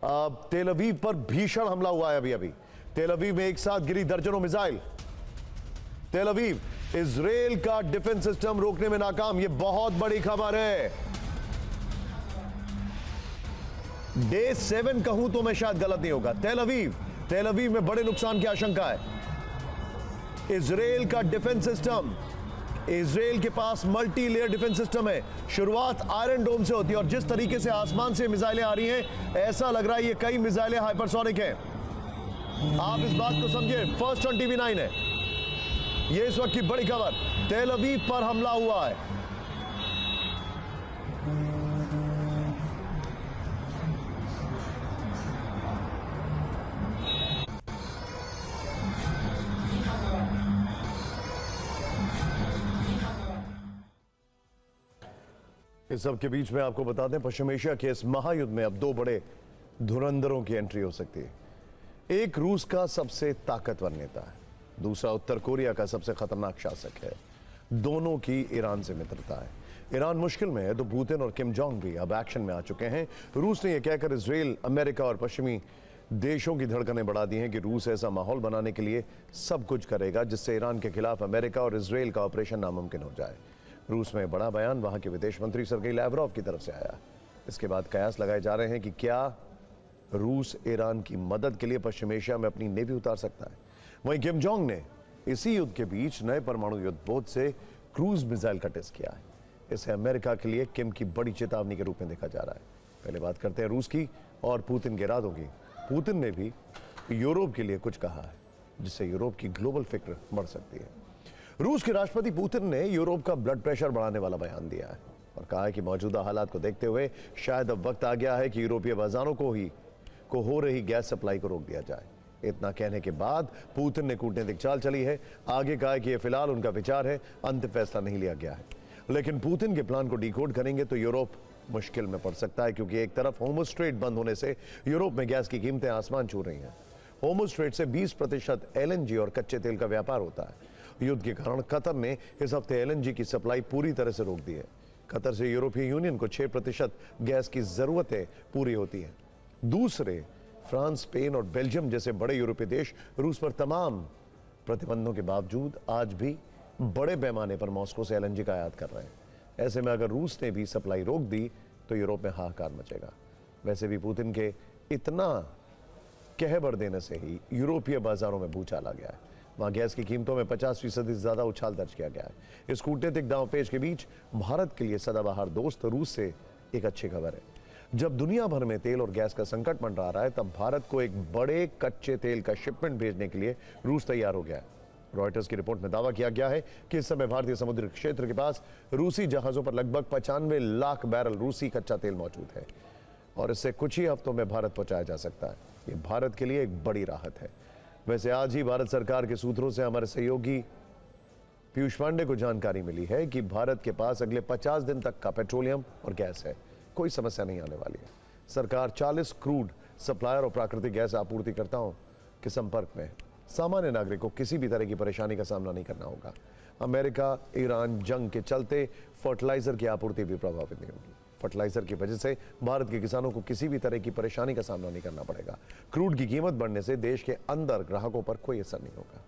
तेल अवीव पर भीषण हमला हुआ है। अभी अभी तेल अवीव में एक साथ गिरी दर्जनों मिसाइल। तेल अवीव इजराइल का डिफेंस सिस्टम रोकने में नाकाम। यह बहुत बड़ी खबर है। डे 7 कहूं तो मैं शायद गलत नहीं होगा। तेल अवीव में बड़े नुकसान की आशंका है। इजराइल का डिफेंस सिस्टम, इजराइल के पास मल्टी लेयर डिफेंस सिस्टम है। शुरुआत आयरन डोम से होती है और जिस तरीके से आसमान से मिसाइलें आ रही हैं, ऐसा लग रहा है ये कई मिसाइलें हाइपरसोनिक हैं। आप इस बात को समझिए। फर्स्ट ऑन टीवी 9 है ये इस वक्त की बड़ी खबर। तेल अवीव पर हमला हुआ है। इस सब के बीच में आपको बता दें, पश्चिम एशिया के इस महायुद्ध में अब दो बड़े धुरंधरों की एंट्री हो सकती है। एक रूस का सबसे ताकतवर नेता है, दूसरा उत्तर कोरिया का सबसे खतरनाक शासक है। दोनों की ईरान से मित्रता है। ईरान मुश्किल में है तो पुतिन और किम जोंग भी अब एक्शन में आ चुके हैं। रूस ने यह कहकर इजराइल, अमेरिका और पश्चिमी देशों की धड़कनें बढ़ा दी हैं कि रूस ऐसा माहौल बनाने के लिए सब कुछ करेगा जिससे ईरान के खिलाफ अमेरिका और इजराइल का ऑपरेशन नामुमकिन हो जाए। रूस में बड़ा बयान वहां के विदेश मंत्री सर्गेई लैवरोव की तरफ से आया। इसके बाद कयास लगाए जा रहे हैं कि क्या रूस ईरान की मदद के लिए पश्चिम एशिया में अपनी नेवी उतार सकता है। वहीं किम जोंग ने इसी युद्ध के बीच नए परमाणु युद्धपोत से क्रूज मिसाइल का टेस्ट किया है। इसे अमेरिका के लिए किम की बड़ी चेतावनी के रूप में देखा जा रहा है। पहले बात करते हैं रूस की और पुतिन के इरादों की। पुतिन ने भी यूरोप के लिए कुछ कहा है जिससे यूरोप की ग्लोबल फिक्र बढ़ सकती है। रूस के राष्ट्रपति पुतिन ने यूरोप का ब्लड प्रेशर बढ़ाने वाला बयान दिया है और कहा है कि मौजूदा हालात को देखते हुए शायद अब वक्त आ गया है कि यूरोपीय बाजारों को हो रही गैस सप्लाई को रोक दिया जाए। इतना कहने के बाद पुतिन ने कूटनीतिक चाल चली है। आगे कहा है कि यह फिलहाल उनका विचार है, अंतिम फैसला नहीं लिया गया है। लेकिन पुतिन के प्लान को डिकोड करेंगे तो यूरोप मुश्किल में पड़ सकता है, क्योंकि एक तरफ होर्मुज़ स्ट्रेट बंद होने से यूरोप में गैस की कीमतें आसमान छू रही हैं। होर्मुज़ स्ट्रेट से 20% एलएनजी और कच्चे तेल का व्यापार होता है। युद्ध के कारण कतर ने इस हफ्ते एलएनजी की सप्लाई पूरी तरह से रोक दी है। कतर से यूरोपीय यूनियन को 6% गैस की जरूरतें पूरी होती हैं। दूसरे फ्रांस, स्पेन और बेल्जियम जैसे बड़े यूरोपीय देश रूस पर तमाम प्रतिबंधों के बावजूद आज भी बड़े पैमाने पर मॉस्को से एलएनजी का आयात कर रहे हैं। ऐसे में अगर रूस ने भी सप्लाई रोक दी तो यूरोप में हाहाकार मचेगा। वैसे भी पुतिन के इतना कहबर देने से ही यूरोपीय बाजारों में भूचाल आ गया है। वहां गैस की कीमतों में 50% से ज्यादा उछाल दर्ज किया गया है। इस कूटनीतिक दांवपेच के बीच भारत के लिए सदाबहार दोस्त रूस से एक अच्छी खबर है। जब दुनिया भर में तेल और गैस का संकट मंडरा रहा है, तब भारत को एक बड़े कच्चे तेल का शिपमेंट भेजने के लिए रूस तैयार हो गया है। रॉयटर्स की रिपोर्ट में दावा किया गया है कि इस समय भारतीय समुद्री क्षेत्र के पास रूसी जहाजों पर लगभग 95 लाख बैरल रूसी कच्चा तेल मौजूद है और इससे कुछ ही हफ्तों में भारत पहुंचाया जा सकता है। ये भारत के लिए एक बड़ी राहत है। वैसे आज ही भारत सरकार के सूत्रों से हमारे सहयोगी पीयूष पांडे को जानकारी मिली है कि भारत के पास अगले 50 दिन तक का पेट्रोलियम और गैस है। कोई समस्या नहीं आने वाली है। सरकार 40 क्रूड सप्लायर और प्राकृतिक गैस आपूर्तिकर्ताओं के संपर्क में है। सामान्य नागरिक को किसी भी तरह की परेशानी का सामना नहीं करना होगा। अमेरिका ईरान जंग के चलते फर्टिलाइजर की आपूर्ति भी प्रभावित नहीं होगी। फर्टिलाइजर की वजह से भारत के किसानों को किसी भी तरह की परेशानी का सामना नहीं करना पड़ेगा। क्रूड की कीमत बढ़ने से देश के अंदर ग्राहकों पर कोई असर नहीं होगा।